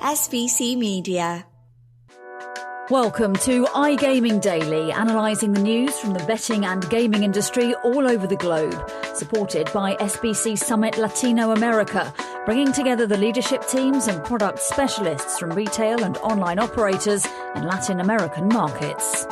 SVC Media. Welcome to iGaming Daily, analysing the news from the betting and gaming industry all over the globe. Supported by SBC Summit Latino America, bringing together the leadership teams and product specialists from retail and online operators in Latin American markets.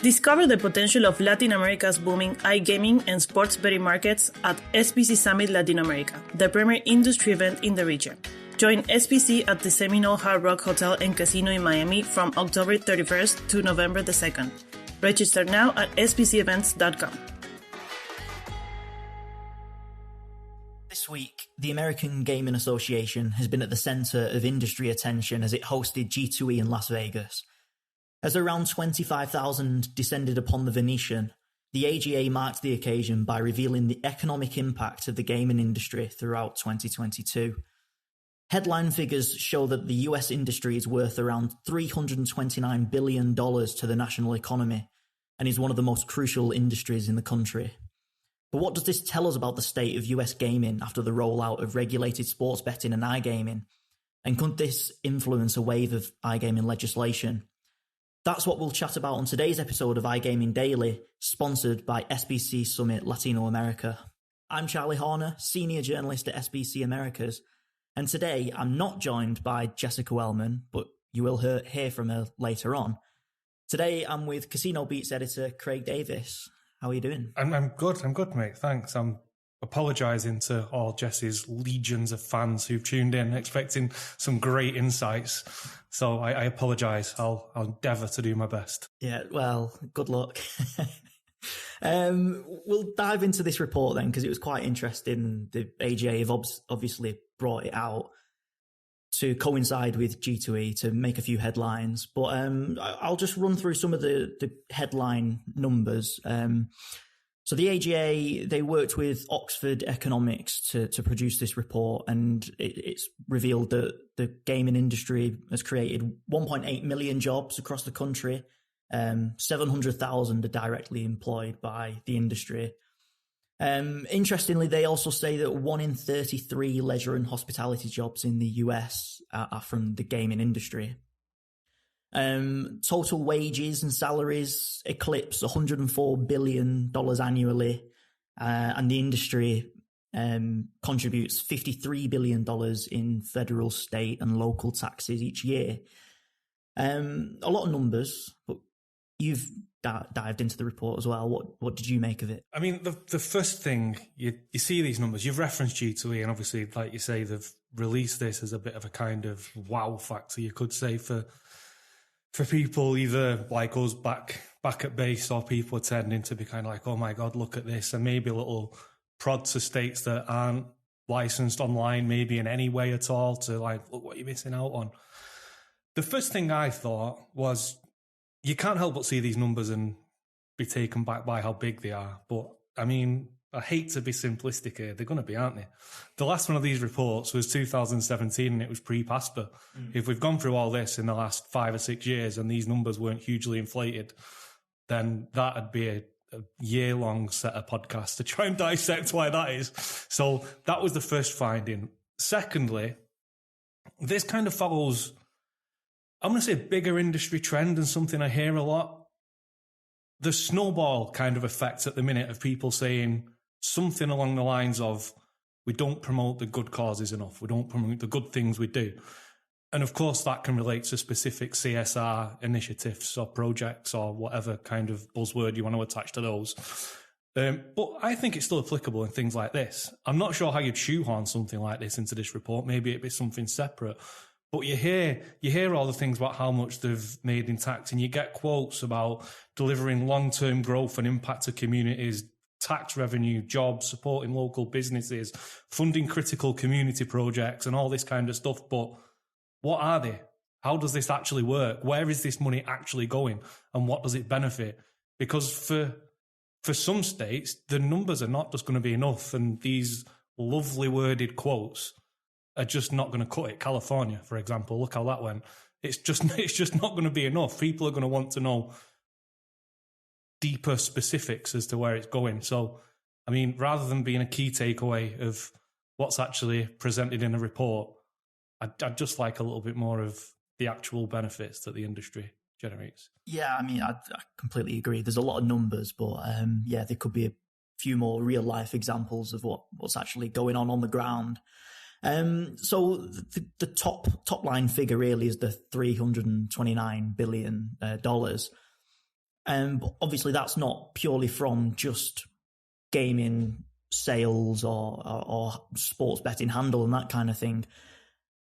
Discover the potential of Latin America's booming iGaming and sports betting markets at SBC Summit Latin America, the premier industry event in the region. Join SBC at the Seminole Hard Rock Hotel and Casino in Miami from October 31st to November the 2nd. Register now at sbcevents.com. This week, the American Gaming Association has been at the centre of industry attention as it hosted G2E in Las Vegas. As around 25,000 descended upon the Venetian, the AGA marked the occasion by revealing the economic impact of the gaming industry throughout 2022. Headline figures show that the US industry is worth around $329 billion to the national economy and is one of the most crucial industries in the country. But what does this tell us about the state of US gaming after the rollout of regulated sports betting and iGaming? And could this influence a wave of iGaming legislation? That's what we'll chat about on today's episode of iGaming Daily, sponsored by SBC Summit Latino America. I'm Charlie Horner, Senior Journalist at SBC Americas, and today I'm not joined by Jessica Welman, but you will hear from her later on. Today I'm with Casino Beats editor Craig Davies. How are you doing? I'm good, mate. Thanks. I'm apologising to all Jessie's legions of fans who've tuned in, expecting some great insights. So I apologise. I'll endeavour to do my best. Yeah, well, good luck. We'll dive into this report then, because it was quite interesting. The AGA have obviously brought it out to coincide with G2E to make a few headlines. But I'll just run through some of the headline numbers. So the AGA, they worked with Oxford Economics to produce this report, and it's revealed that the gaming industry has created 1.8 million jobs across the country. 700,000 are directly employed by the industry. Interestingly, they also say that 1 in 33 leisure and hospitality jobs in the US are from the gaming industry. Total wages and salaries eclipse $104 billion annually, and the industry contributes $53 billion in federal, state and local taxes each year. A lot of numbers, but you've dived into the report as well. What did you make of it? I mean, the first thing, you see these numbers, you've referenced G2E, and obviously, like you say, they've released this as a bit of a kind of wow factor, you could say, for people either like us back at base, or people attending to be kind of like, oh my God, look at this, and maybe a little prod to states that aren't licensed online maybe in any way at all to like, look what you're missing out on. The first thing I thought was, you can't help but see these numbers and be taken back by how big they are. But I mean, I hate to be simplistic here. They're going to be, aren't they? The last one of these reports was 2017 and it was pre-PASPA. If we've gone through all this in the last 5 or 6 years and these numbers weren't hugely inflated, then that'd be a year-long set of podcasts to try and dissect why that is. So that was the first finding. Secondly, this kind of follows, I'm going to say, a bigger industry trend and something I hear a lot. The snowball kind of effect at the minute of people saying something along the lines of, we don't promote the good causes enough. We don't promote the good things we do. And of course, that can relate to specific CSR initiatives or projects or whatever kind of buzzword you want to attach to those. But I think it's still applicable in things like this. I'm not sure how you'd shoehorn something like this into this report. Maybe it'd be something separate. But you hear all the things about how much they've made in tax, and you get quotes about delivering long-term growth and impact to communities, tax revenue, jobs, supporting local businesses, funding critical community projects and all this kind of stuff. But what are they? How does this actually work? Where is this money actually going? And what does it benefit? Because for some states, the numbers are not just going to be enough. And these lovely worded quotes are just not going to cut it. California, for example, look how that went. It's just not going to be enough. People are going to want to know deeper specifics as to where it's going. So, I mean, rather than being a key takeaway of what's actually presented in a report. I'd just like a little bit more of the actual benefits that the industry generates. Yeah, I mean, I completely agree. There's a lot of numbers, but there could be a few more real life examples of what's actually going on the ground. So the top line figure really is the $329 billion. But obviously that's not purely from just gaming sales or sports betting handle and that kind of thing.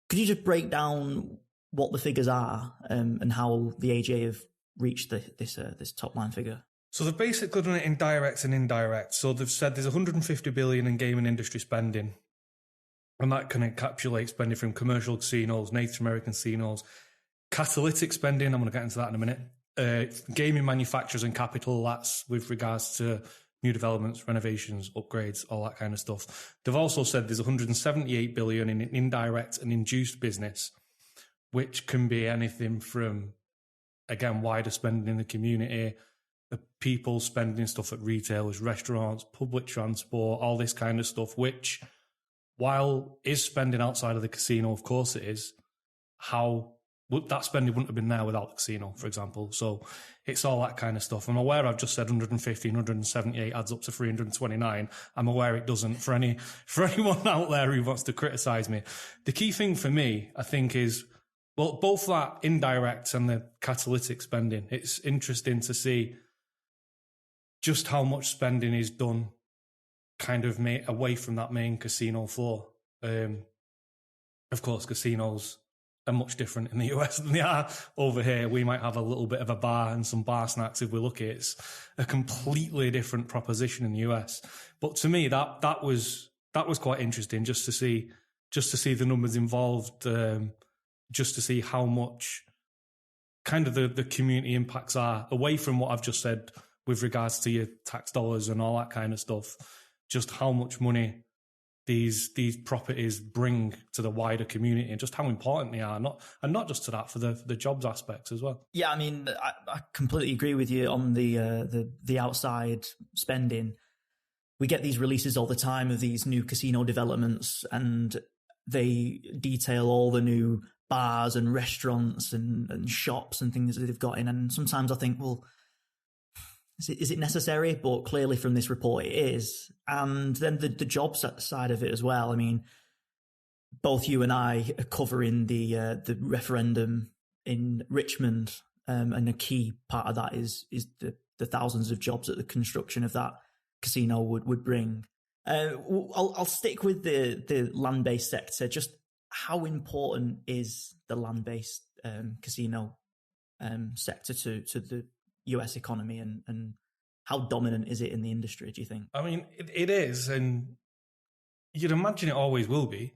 Could you just break down what the figures are and how the AGA have reached this top line figure? So they've basically done it in direct and indirect. So they've said there's $150 billion in gaming industry spending, and that can encapsulate spending from commercial casinos, Native American casinos, catalytic spending. I'm going to get into that in a minute. Gaming manufacturers and capital. That's with regards to new developments, renovations, upgrades, all that kind of stuff. They've also said there's $178 billion in indirect and induced business, which can be anything from, again, wider spending in the community, people spending stuff at retailers, restaurants, public transport, all this kind of stuff, which, while is spending outside of the casino, of course it is, that spending wouldn't have been there without the casino, for example. So it's all that kind of stuff. I'm aware I've just said 150 and 178 adds up to 329. I'm aware it doesn't. For anyone out there who wants to criticise me, the key thing for me, I think, is, well, both that indirect and the catalytic spending. It's interesting to see just how much spending is done kind of away from that main casino floor. Of course, casinos are much different in the US than they are over here. We might have a little bit of a bar and some bar snacks if we're lucky. It's a completely different proposition in the US. But to me, that was quite interesting just to see the numbers involved, just to see how much kind of the community impacts are away from what I've just said with regards to your tax dollars and all that kind of stuff. Just how much money these properties bring to the wider community and just how important they are, not just to that, for the jobs aspects as well. Yeah, I mean, I completely agree with you on the outside spending. We get these releases all the time of these new casino developments, and they detail all the new bars and restaurants and shops and things that they've got in. And sometimes I think, well, is it necessary? But clearly from this report it is. And then the jobs side of it as well. I mean, both you and I are covering the referendum in Richmond, and a key part of that is the thousands of jobs that the construction of that casino would bring. I'll stick with the land-based sector. Just how important is the land-based casino sector to the US economy, and how dominant is it in the industry, do you think? I mean, it is, and you'd imagine it always will be.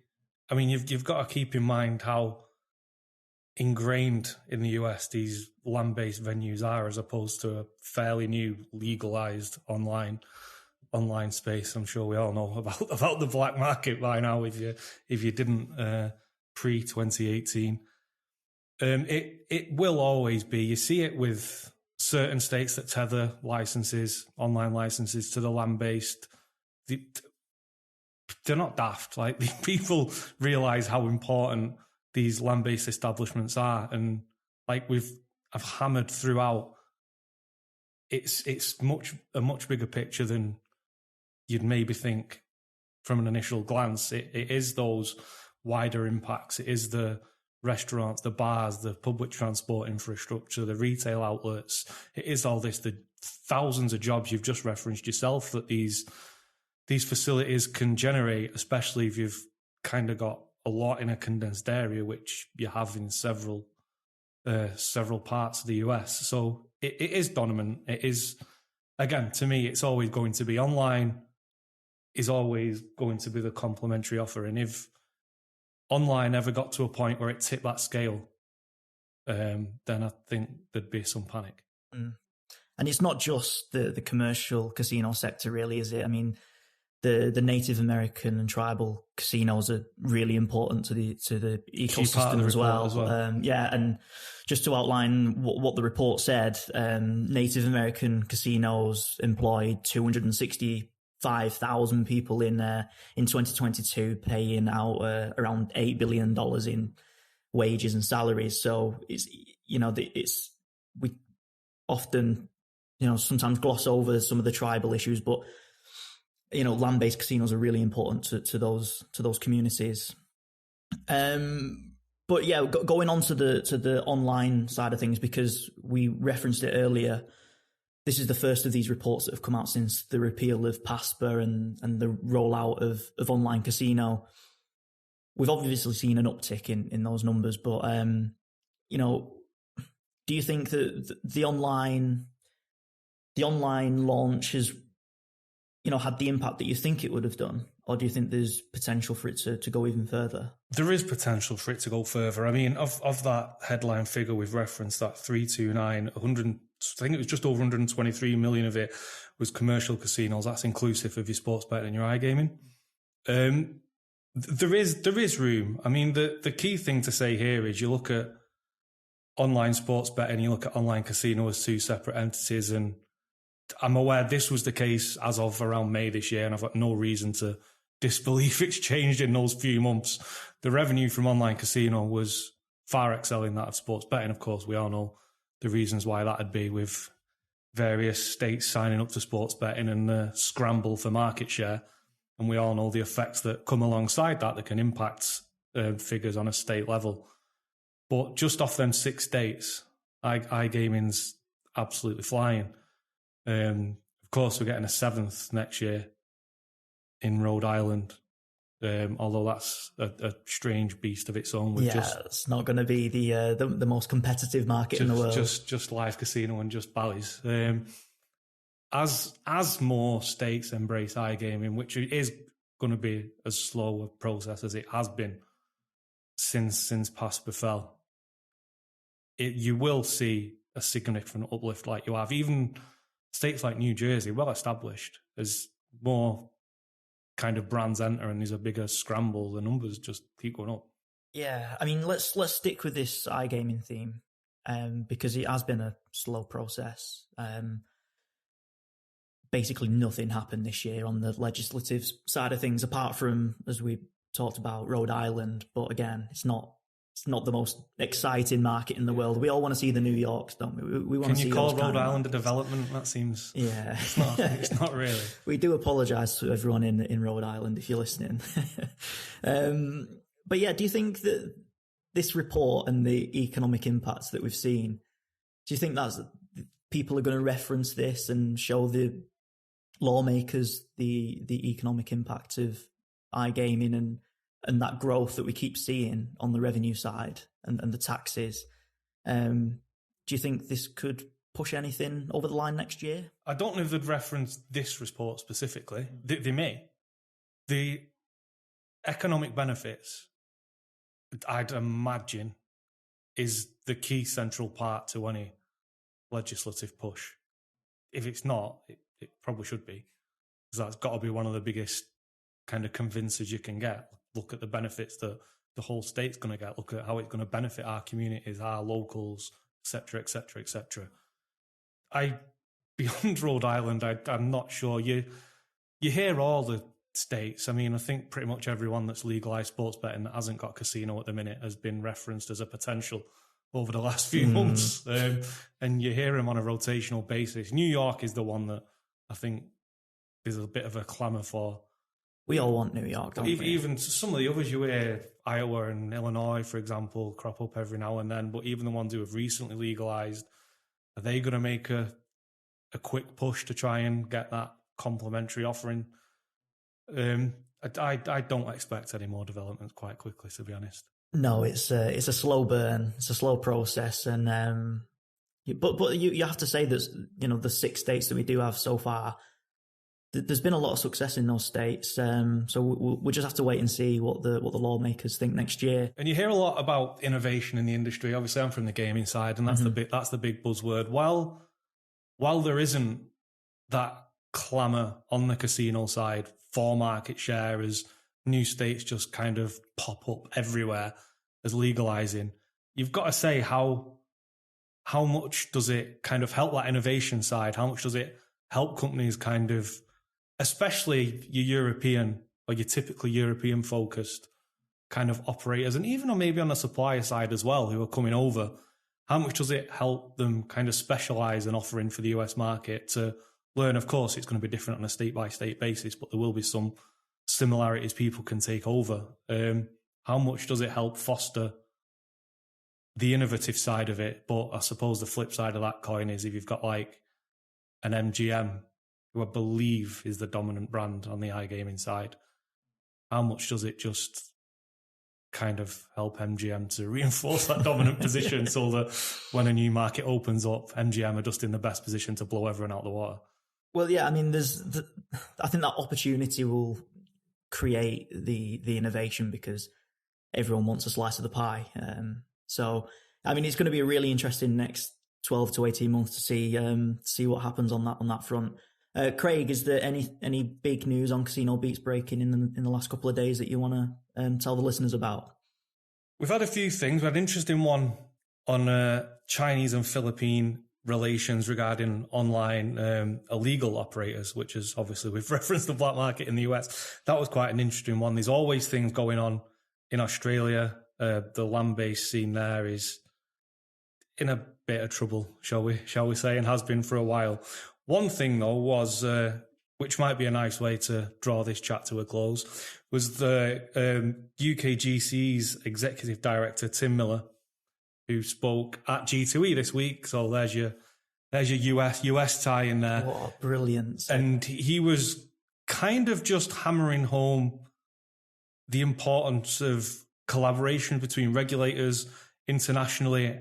I mean, you've got to keep in mind how ingrained in the US these land-based venues are, as opposed to a fairly new legalized online space. I'm sure we all know about the black market by now if you didn't pre-2018. It will always be. You see it with certain states that tether online licenses to the land-based. They're not daft. Like, the people realise how important these land-based establishments are, and like I've hammered throughout, it's a much bigger picture than you'd maybe think from an initial glance. It is those wider impacts. It is the restaurants, the bars, the public transport infrastructure, the retail outlets. It is all this, the thousands of jobs you've just referenced yourself that these facilities can generate, especially if you've kind of got a lot in a condensed area, which you have in several parts of the US. So it is dominant. It is, again, to me, it's always going to be online, is always going to be the complementary offer. And if online ever got to a point where it tipped that scale, then I think there'd be some panic. Mm. And it's not just the commercial casino sector, really, is it? I mean, the Native American and tribal casinos are really important to the ecosystem as well. And just to outline what the report said, Native American casinos employed 5,000 people in 2022, paying out around $8 billion in wages and salaries. So we often, sometimes gloss over some of the tribal issues, but land-based casinos are really important to those communities. But yeah, going on to the online side of things, because we referenced it earlier, this is the first of these reports that have come out since the repeal of PASPA and the rollout of online casino. We've obviously seen an uptick in those numbers, but do you think that the online launch has had the impact that you think it would have done? Or do you think there's potential for it to go even further? There is potential for it to go further. I mean, of that headline figure we've referenced, that 329, I think it was just over 123 million of it was commercial casinos. That's inclusive of your sports betting and your iGaming. There is room. I mean, the key thing to say here is you look at online sports betting, you look at online casino as two separate entities, and I'm aware this was the case as of around May this year, and I've got no reason to disbelieve it's changed in those few months. The revenue from online casino was far excelling that of sports betting. Of course, we all know the reasons why that'd be, with various states signing up to sports betting and the scramble for market share. And we all know the effects that come alongside that can impact figures on a state level. But just off them 6 states, iGaming's absolutely flying. Of course, we're getting a 7th next year in Rhode Island, although that's a strange beast of its own. It's not going to be the most competitive market in the world. Just live casino and just Bally's. As more states embrace iGaming, which is going to be as slow a process as it has been since PASPA fell, you will see a significant uplift like you have. Even states like New Jersey, well established, as more kind of brands enter and there's a bigger scramble, the numbers just keep going up. Yeah, I mean, let's stick with this iGaming theme, because it has been a slow process. Basically nothing happened this year on the legislative side of things, apart from, as we talked about, Rhode Island. But again, it's not the most exciting market in the world. We all want to see the New Yorks, don't we? We want to see. Can you call Rhode Island a development? That seems... Yeah. It's not really. We do apologise to everyone in Rhode Island if you're listening. But yeah, do you think that this report and the economic impacts that we've seen, do you think that's people are going to reference this and show the lawmakers the economic impact of iGaming and that growth that we keep seeing on the revenue side and the taxes? Do you think this could push anything over the line next year? I don't know if they'd reference this report specifically. They may. The economic benefits, I'd imagine, is the key central part to any legislative push. If it's not, it probably should be, because that's got to be one of the biggest kind of convincers you can get. Look at the benefits that the whole state's going to get. Look at how it's going to benefit our communities, our locals, etc., etc., etc. Beyond Rhode Island, I'm not sure. You hear all the states. I mean, I think pretty much everyone that's legalised sports betting that hasn't got a casino at the minute has been referenced as a potential over the last few months. And you hear them on a rotational basis. New York is the one that I think there's a bit of a clamour for. We all want New York, don't we? Even some of the others you hear, Iowa and Illinois, for example, crop up every now and then. But even the ones who have recently legalised, are they going to make a quick push to try and get that complimentary offering? I don't expect any more developments quite quickly, to be honest. No, it's a slow burn. It's a slow process, and but you have to say that the 6 states that we do have so far, there's been a lot of success in those states. So we'll just have to wait and see what the lawmakers think next year. And you hear a lot about innovation in the industry. Obviously, I'm from the gaming side, and that's the big buzzword. While there isn't that clamour on the casino side for market share as new states just kind of pop up everywhere as legalising, you've got to say how much does it kind of help that innovation side? How much does it help companies kind of especially your European or your typically European focused kind of operators, and even maybe on the supplier side as well, who are coming over, how much does it help them kind of specialize in offering for the US market to learn? Of course, it's going to be different on a state-by-state basis, but there will be some similarities people can take over. How much does it help foster the innovative side of it? But I suppose the flip side of that coin is if you've got like an MGM, who I believe is the dominant brand on the iGaming side, how much does it just kind of help MGM to reinforce that dominant position so that when a new market opens up, MGM are just in the best position to blow everyone out the water? Well, yeah, I mean, I think that opportunity will create the innovation because everyone wants a slice of the pie. So, I mean, it's going to be a really interesting next 12 to 18 months to see what happens on that front. Craig, is there any big news on Casino Beats breaking in the last couple of days that you want to tell the listeners about? We've had a few things. We had an interesting one on Chinese and Philippine relations regarding online illegal operators, which is obviously, we've referenced the black market in the US. That was quite an interesting one. There's always things going on in Australia. The land-based scene there is in a bit of trouble, shall we say, and has been for a while. One thing, though, was, which might be a nice way to draw this chat to a close, was the UKGC's executive director, Tim Miller, who spoke at G2E this week. So there's your US tie in there. What a brilliance. And he was kind of just hammering home the importance of collaboration between regulators internationally.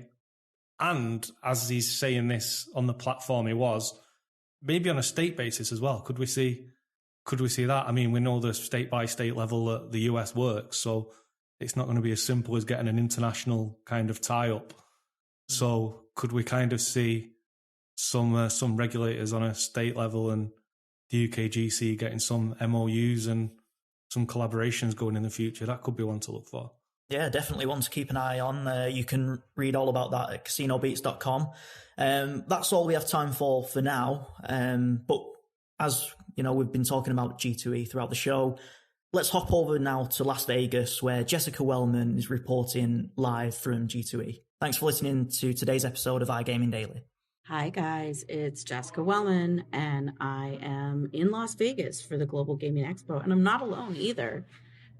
And as he's saying this on the platform he was, maybe on a state basis as well. Could we see that? I mean, we know the state by state level that the US works, so it's not going to be as simple as getting an international kind of tie up. So could we kind of see some regulators on a state level and the UKGC getting some MOUs and some collaborations going in the future? That could be one to look for. Yeah, definitely one to keep an eye on. You can read all about that at casinobeats.com. That's all we have time for now. But as you know, we've been talking about G2E throughout the show. Let's hop over now to Las Vegas, where Jessica Welman is reporting live from G2E. Thanks for listening to today's episode of iGaming Daily. Hi guys, it's Jessica Welman, and I am in Las Vegas for the Global Gaming Expo, and I'm not alone either.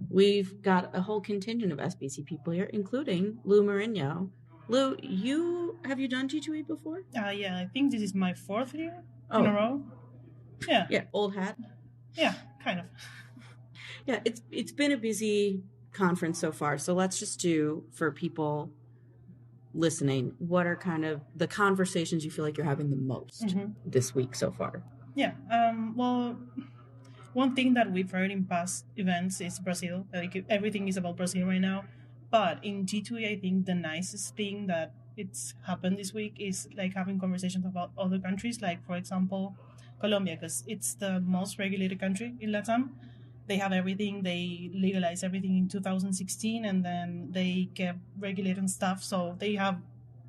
We've got a whole contingent of SBC people here, including Lou Mourino. Lou, have you done G2E before? Yeah, I think this is my fourth year in a row. Yeah. Yeah, old hat. Yeah, kind of. Yeah, it's been a busy conference so far. So let's just do, for people listening, what are kind of the conversations you feel like you're having the most this week so far? Yeah. Well, one thing that we've heard in past events is Brazil. Like everything is about Brazil right now. But in G2E, I think the nicest thing that it's happened this week is like having conversations about other countries. Like, for example, Colombia, because it's the most regulated country in Latam. They have everything. They legalized everything in 2016, and then they kept regulating stuff. So they have,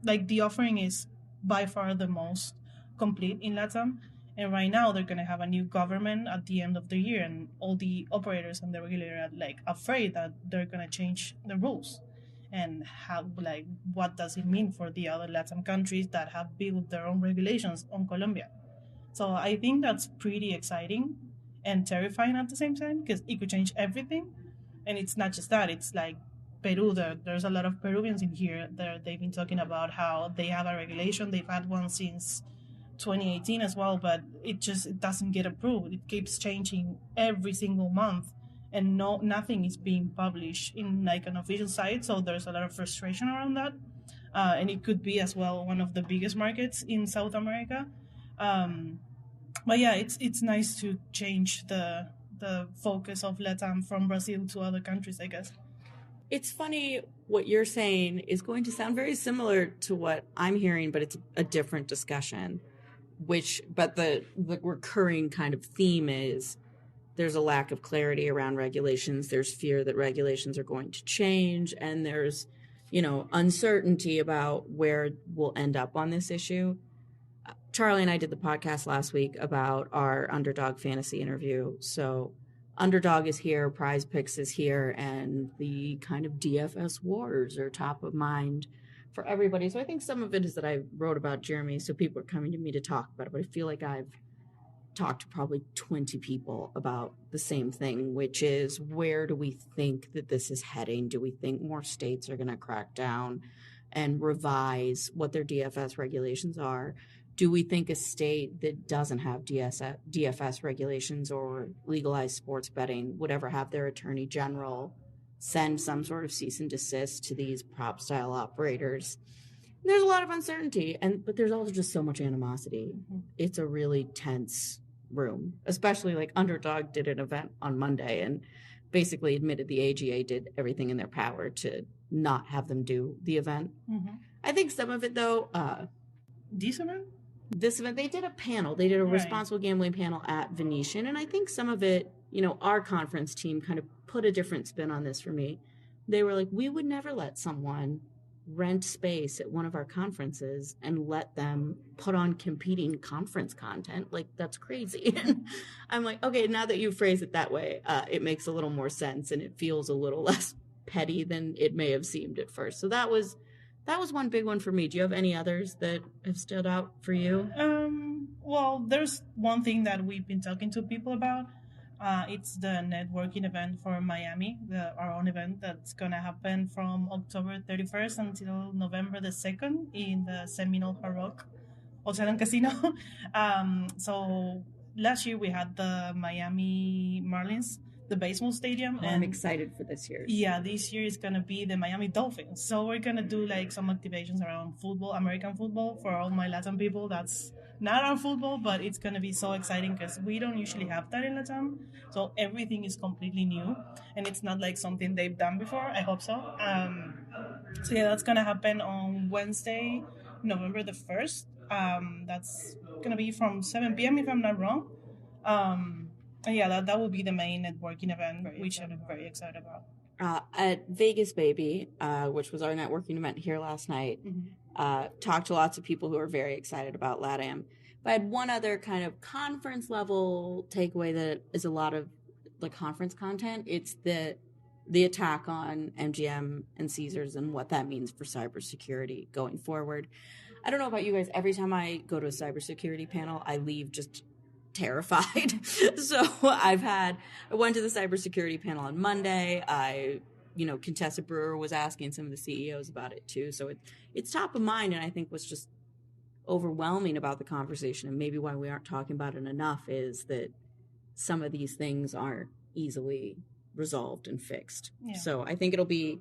like, the offering is by far the most complete in Latam. And right now they're going to have a new government at the end of the year, and all the operators and the regulator are like afraid that they're going to change the rules. And how, like, what does it mean for the other Latin countries that have built their own regulations on Colombia? So I think that's pretty exciting and terrifying at the same time, because it could change everything. And it's not just that, it's like Peru. There's a lot of Peruvians in here. They've been talking about how they have a regulation. They've had one since 2018 as well, but it doesn't get approved. It keeps changing every single month, and nothing is being published in like an official site. So there's a lot of frustration around that, and it could be as well one of the biggest markets in South America. But yeah, it's nice to change the focus of LATAM from Brazil to other countries, I guess. It's funny, what you're saying is going to sound very similar to what I'm hearing, but it's a different discussion. But the recurring kind of theme is there's a lack of clarity around regulations. There's fear that regulations are going to change, and there's, uncertainty about where we'll end up on this issue. Charlie and I did the podcast last week about our Underdog fantasy interview. So Underdog is here, Prize Picks is here, and the kind of DFS wars are top of mind for everybody. So I think some of it is that I wrote about Jeremy, so people are coming to me to talk about it. But I feel like I've talked to probably 20 people about the same thing, which is, where do we think that this is heading? Do we think more states are going to crack down and revise what their DFS regulations are? Do we think a state that doesn't have DFS regulations or legalized sports betting would ever have their attorney general send some sort of cease and desist to these prop style operators? There's a lot of uncertainty, but there's also just so much animosity. It's a really tense room, especially like Underdog did an event on Monday and basically admitted the AGA did everything in their power to not have them do the event. I think some of it, though, this event, they did a panel. They did a responsible gambling panel at Venetian. And I think some of it, our conference team kind of put a different spin on this for me. They were like, we would never let someone rent space at one of our conferences and let them put on competing conference content. Like, that's crazy. And I'm like, okay, now that you phrase it that way, it makes a little more sense and it feels a little less petty than it may have seemed at first. So that was one big one for me. Do you have any others that have stood out for you? Well, there's one thing that we've been talking to people about. It's the networking event for Miami, our own event that's going to happen from October 31st until November the 2nd in the Seminole Hard Rock Hotel and Casino. So last year we had the Miami Marlins, the baseball stadium. And I'm excited for this year. Yeah, this year is going to be the Miami Dolphins. So we're going to do like some activations around football, American football, for all my Latin people. That's not our football, but it's going to be so exciting because we don't usually have that in Latam. So everything is completely new and it's not like something they've done before. I hope so. So yeah, that's going to happen on Wednesday, November the 1st. That's going to be from 7 p.m. if I'm not wrong. And yeah, that will be the main networking event, which I'm very excited about. At Vegas Baby, which was our networking event here last night, talked to lots of people who are very excited about LATAM. But I had one other kind of conference level takeaway that is a lot of the conference content. It's the attack on MGM and Caesars and what that means for cybersecurity going forward. I don't know about you guys. Every time I go to a cybersecurity panel, I leave just terrified. So I went to the cybersecurity panel on Monday. Contessa Brewer was asking some of the CEOs about it too. So it's top of mind. And I think what's just overwhelming about the conversation, and maybe why we aren't talking about it enough, is that some of these things aren't easily resolved and fixed. Yeah. So I think it'll be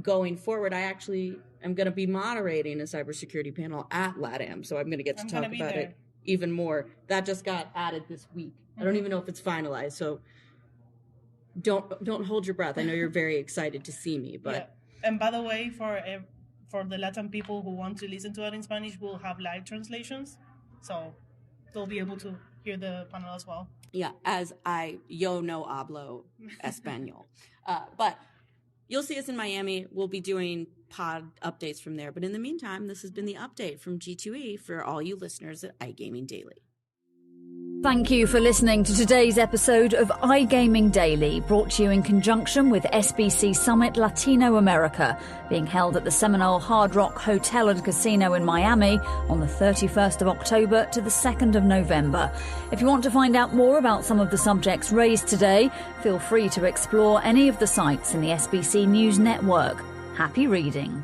going forward. I actually am going to be moderating a cybersecurity panel at LATAM. So I'm going to get to talk about it even more. That just got added this week. I don't even know if it's finalized. So don't hold your breath. I know you're very excited to see me, but yeah. And by the way, for the Latin people who want to listen to it in Spanish, we'll have live translations, so they'll be able to hear the panel as well. Yeah, as yo no hablo español, but you'll see us in Miami. We'll be doing pod updates from there. But in the meantime, this has been the update from G2E for all you listeners at iGaming Daily. Thank you for listening to today's episode of iGaming Daily, brought to you in conjunction with SBC Summit Latino America, being held at the Seminole Hard Rock Hotel and Casino in Miami on the 31st of October to the 2nd of November. If you want to find out more about some of the subjects raised today, feel free to explore any of the sites in the SBC News Network. Happy reading.